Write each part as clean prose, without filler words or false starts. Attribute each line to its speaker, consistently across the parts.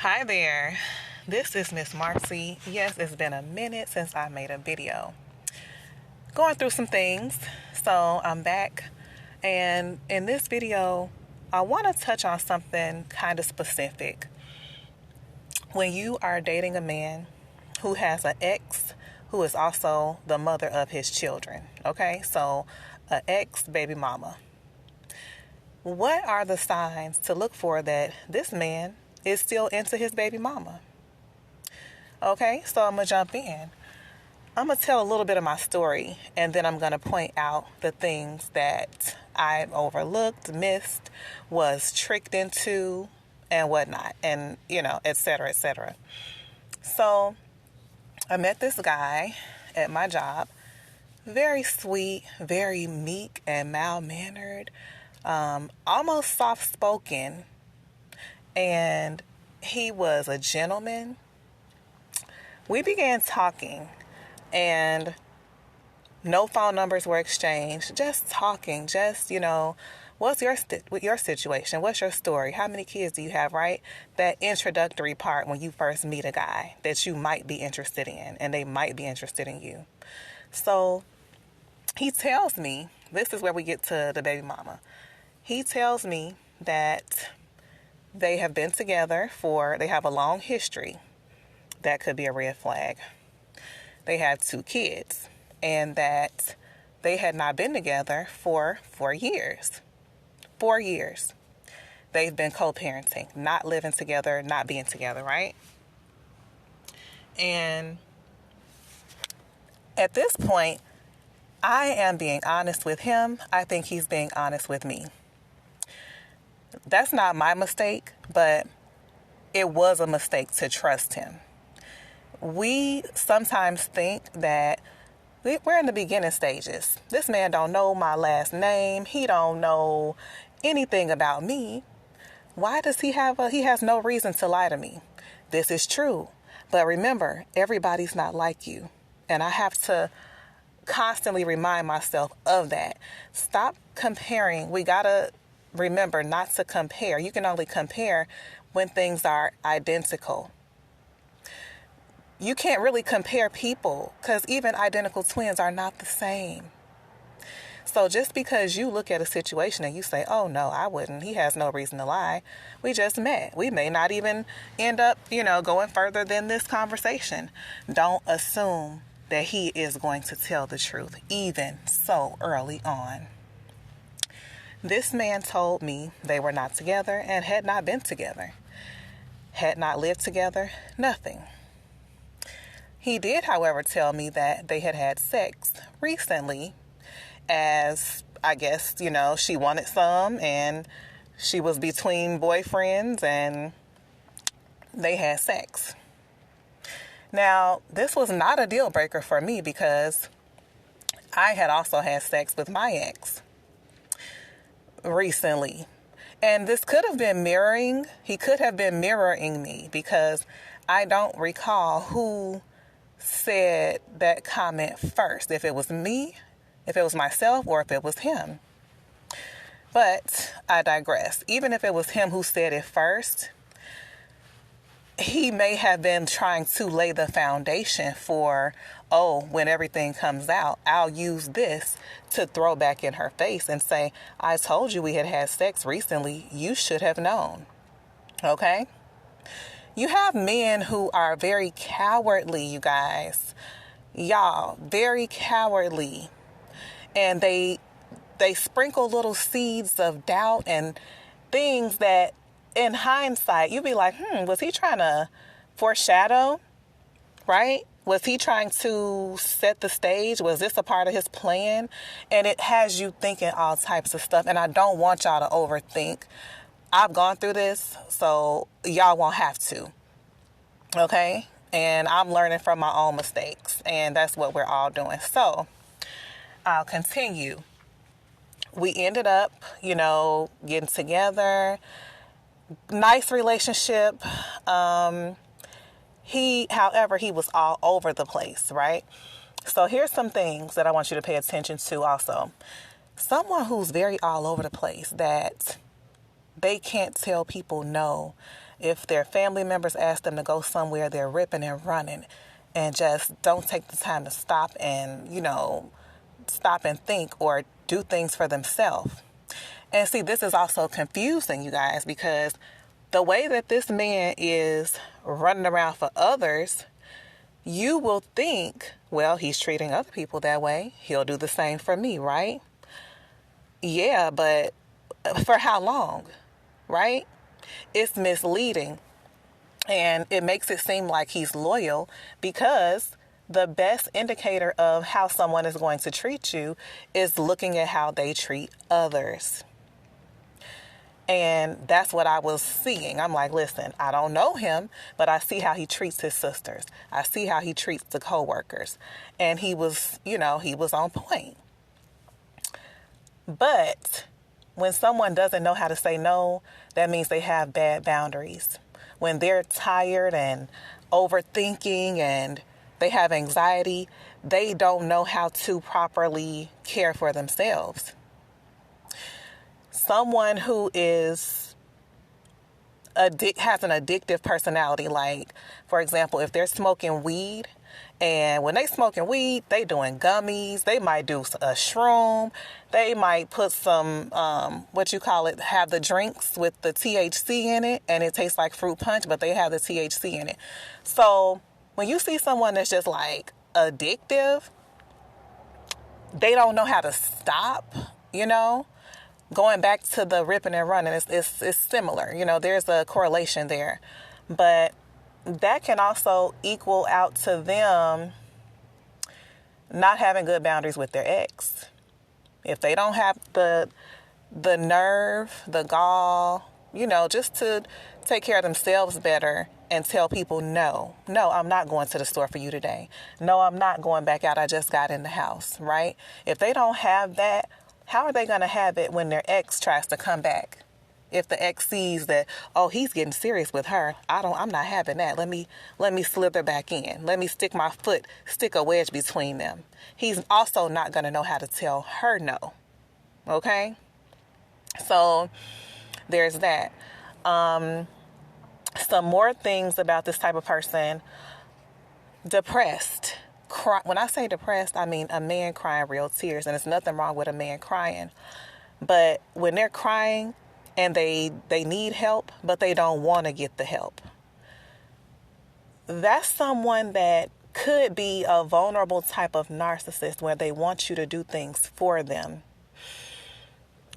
Speaker 1: Hi there, this is Miss Marcy. Yes, it's been a minute since I made a video. Going through some things, so I'm back. And in this video, I want to touch on something kind of specific. When you are dating a man who has an ex who is also the mother of his children, okay? So, an ex baby mama. What are the signs to look for that this man is still into his baby mama? Okay, so I'm going to jump in. I'm going to tell a little bit of my story, and then I'm going to point out the things that I overlooked, missed, was tricked into, and whatnot, and, et cetera, et cetera. So I met this guy at my job, very sweet, very meek and mild-mannered, almost soft-spoken, and he was a gentleman. We began talking, and no phone numbers were exchanged, just talking, what's your situation? What's your story? How many kids do you have, right? That introductory part when you first meet a guy that you might be interested in, and they might be interested in you. So he tells me, this is where we get to the baby mama. He tells me that they have been together they have a long history. That could be a red flag. They have 2 kids, and that they had not been together for 4 years. 4 years. They've been co-parenting, not living together, not being together, right? And at this point, I am being honest with him. I think he's being honest with me. That's not my mistake, but it was a mistake to trust him. We sometimes think that we're in the beginning stages. This man don't know my last name. He don't know anything about me. Why does he has no reason to lie to me? This is true. But remember, everybody's not like you. And I have to constantly remind myself of that. Stop comparing. We gotta remember not to compare. You can only compare when things are identical. You can't really compare people because even identical twins are not the same. So just because you look at a situation and you say, oh, no, I wouldn't. He has no reason to lie. We just met. We may not even end up, going further than this conversation. Don't assume that he is going to tell the truth, even so early on. This man told me they were not together and had not been together, had not lived together, nothing. He did, however, tell me that they had had sex recently, as I guess, she wanted some and she was between boyfriends and they had sex. Now, this was not a deal breaker for me because I had also had sex with my ex recently. And this could have been mirroring. He could have been mirroring me because I don't recall who said that comment first. If it was me, if it was myself, or if it was him. But I digress. Even if it was him who said it first, he may have been trying to lay the foundation for, when everything comes out, I'll use this to throw back in her face and say, I told you we had had sex recently. You should have known. Okay? You have men who are very cowardly, you guys. Y'all, very cowardly. And they sprinkle little seeds of doubt and things that in hindsight, you'd be like, was he trying to foreshadow, right? Was he trying to set the stage? Was this a part of his plan? And it has you thinking all types of stuff. And I don't want y'all to overthink. I've gone through this, so y'all won't have to. Okay? And I'm learning from my own mistakes. And that's what we're all doing. So I'll continue. We ended up, getting together. Nice relationship. He was all over the place, right? So here's some things that I want you to pay attention to also. Someone who's very all over the place, that they can't tell people no, if their family members ask them to go somewhere, they're ripping and running and just don't take the time to stop and, stop and think or do things for themselves. And see, this is also confusing, you guys, because the way that this man is running around for others, you will think, well, he's treating other people that way. He'll do the same for me, right? Yeah, but for how long, right? It's misleading. And it makes it seem like he's loyal, because the best indicator of how someone is going to treat you is looking at how they treat others. And that's what I was seeing. I'm like, listen, I don't know him, but I see how he treats his sisters. I see how he treats the coworkers. And he was, he was on point. But when someone doesn't know how to say no, that means they have bad boundaries. When they're tired and overthinking and they have anxiety, they don't know how to properly care for themselves. Someone who has an addictive personality, like, for example, if they're smoking weed, and when they smoking weed, they doing gummies, they might do a shroom, they might put some, have the drinks with the THC in it, and it tastes like fruit punch, but they have the THC in it. So when you see someone that's just like addictive, they don't know how to stop, Going back to the ripping and running, it's similar. There's a correlation there. But that can also equal out to them not having good boundaries with their ex. If they don't have the nerve, the gall, just to take care of themselves better and tell people, no, I'm not going to the store for you today. No, I'm not going back out. I just got in the house, right? If they don't have that, how are they going to have it when their ex tries to come back? If the ex sees that, oh, he's getting serious with her, I'm not having that. Let me slither back in. Let me stick a wedge between them. He's also not going to know how to tell her no. Okay? So there's that. Some more things about this type of person. Depressed. When I say depressed, I mean a man crying real tears, and there's nothing wrong with a man crying. But when they're crying and they need help, but they don't want to get the help, that's someone that could be a vulnerable type of narcissist where they want you to do things for them.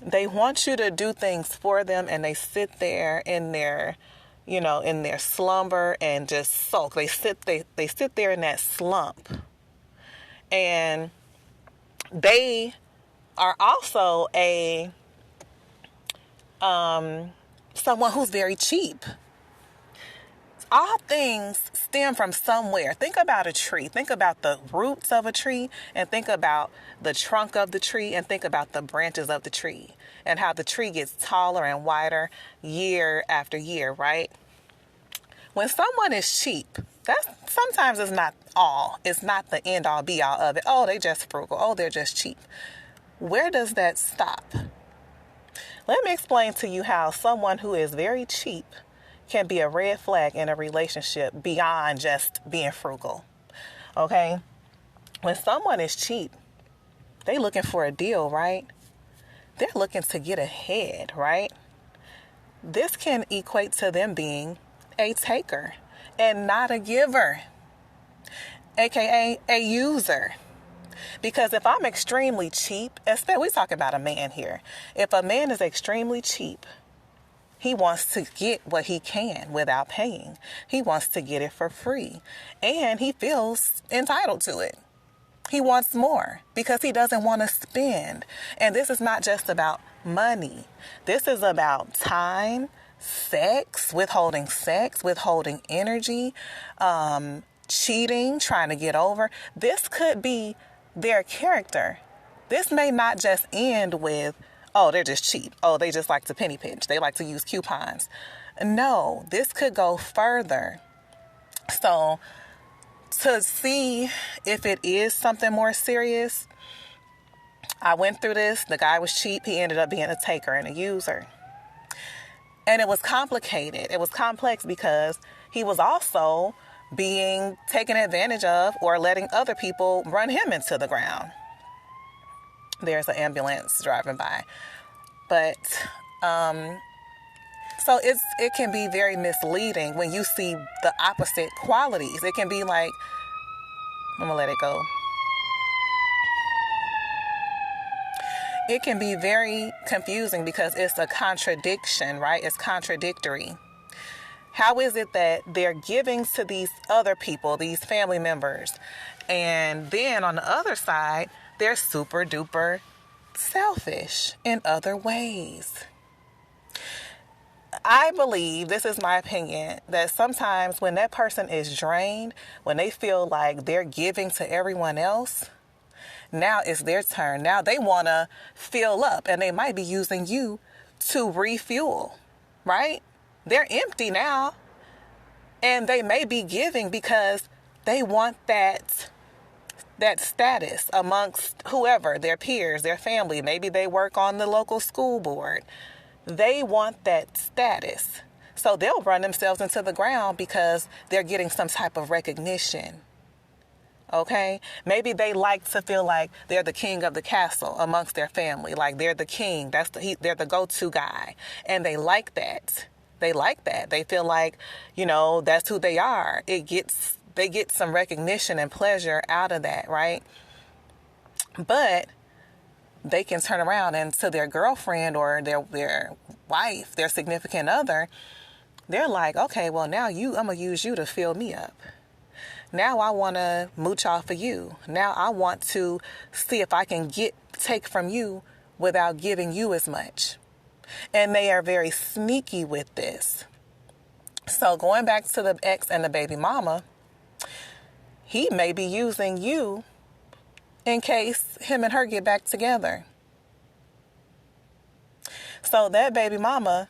Speaker 1: They want you to do things for them, and they sit there in their slumber and just sulk. They sit there in that slump. And they are also someone who's very cheap. All things stem from somewhere. Think about a tree. Think about the roots of a tree, and think about the trunk of the tree, and think about the branches of the tree, and how the tree gets taller and wider year after year, right? When someone is cheap, that sometimes is not all. It's not the end all be all of it. Oh, they just frugal. Oh, they're just cheap. Where does that stop? Let me explain to you how someone who is very cheap can be a red flag in a relationship beyond just being frugal. Okay? When someone is cheap, they looking for a deal, right? They're looking to get ahead, right? This can equate to them being a taker and not a giver, aka a user. Because if I'm extremely cheap, especially we talk about a man here. If a man is extremely cheap, he wants to get what he can without paying. He wants to get it for free, and he feels entitled to it. He wants more because he doesn't want to spend. And this is not just about money. This is about time, withholding energy, cheating, trying to get over. This could be their character. This may not just end with, oh, they're just cheap. Oh, they just like to penny pinch. They like to use coupons. No, this could go further. So to see if it is something more serious, I went through this. The guy was cheap. He ended up being a taker and a user. And it was complicated. It was complex because he was also being taken advantage of or letting other people run him into the ground. There's an ambulance driving by. But so it can be very misleading when you see the opposite qualities. It can be like, I'm gonna let it go. It can be very confusing because it's a contradiction, right? It's contradictory. How is it that they're giving to these other people, these family members, and then on the other side, they're super duper selfish in other ways? I believe, this is my opinion, that sometimes when that person is drained, when they feel like they're giving to everyone else, now it's their turn. Now they want to fill up, and they might be using you to refuel, right? They're empty now, and they may be giving because they want that status amongst whoever, their peers, their family. Maybe they work on the local school board. They want that status. So they'll run themselves into the ground because they're getting some type of recognition. Okay? Maybe they like to feel like they're the king of the castle amongst their family. Like they're the king. They're the go-to guy. And they like that. They like that. They feel like, that's who they are. They get some recognition and pleasure out of that, right? But they can turn around and to their girlfriend or their wife, their significant other, they're like, okay, well, now I'm going to use you to fill me up. Now I want to mooch off of you. Now I want to see if I can take from you without giving you as much. And they are very sneaky with this. So going back to the ex and the baby mama, he may be using you in case him and her get back together. So that baby mama